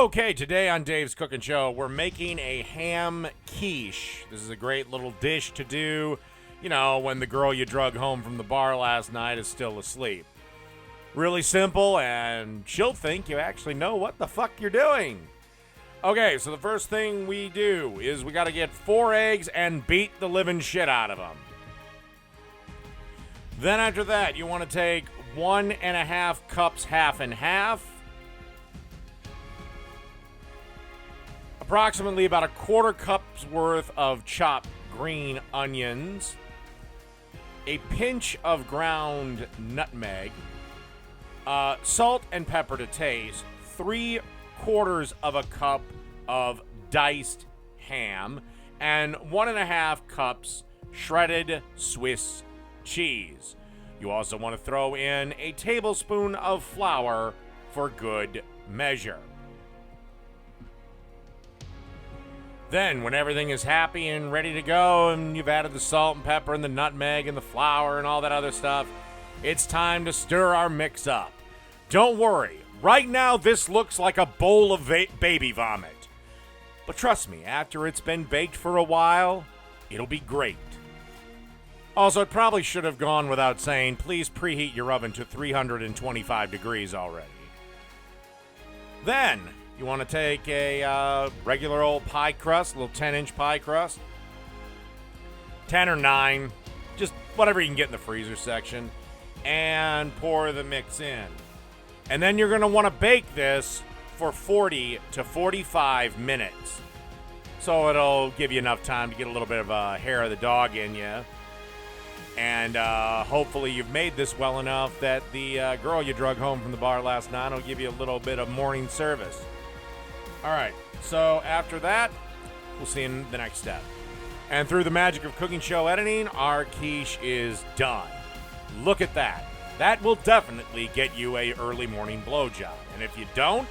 Okay, today on Dave's Cooking Show, we're making a ham quiche. This is a great little dish to do, you know, when the girl you drug home from the bar last night is still asleep. Really simple, and she'll think you actually know what the fuck you're doing. Okay, so the first thing we do is we got to get 4 eggs and beat the living shit out of them. Then after that, you want to take 1.5 cups half and half. Approximately about 1/4 cup's worth of chopped green onions, a pinch of ground nutmeg, salt and pepper to taste, 3/4 of a cup of diced ham, and 1.5 cups shredded Swiss cheese. You also want to throw in a tablespoon of flour for good measure. Then, when everything is happy and ready to go, and you've added the salt and pepper and the nutmeg and the flour and all that other stuff, it's time to stir our mix up. Don't worry, right now this looks like a bowl of baby vomit. But trust me, after it's been baked for a while, it'll be great. Also, it probably should have gone without saying, please preheat your oven to 325 degrees already. Then, you want to take a regular old pie crust, a little 10-inch pie crust. 10 or 9, just whatever you can get in the freezer section. And pour the mix in. And then you're going to want to bake this for 40 to 45 minutes. So it'll give you enough time to get a little bit of hair of the dog in you. And hopefully you've made this well enough that the girl you drug home from the bar last night will give you a little bit of morning service. All right, so after that, we'll see you in the next step. And through the magic of cooking show editing, our quiche is done. Look at that. That will definitely get you a early morning blowjob. And if you don't,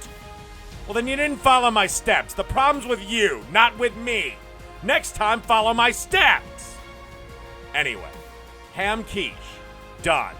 well, then you didn't follow my steps. The problem's with you, not with me. Next time, follow my steps. Anyway, ham quiche, done.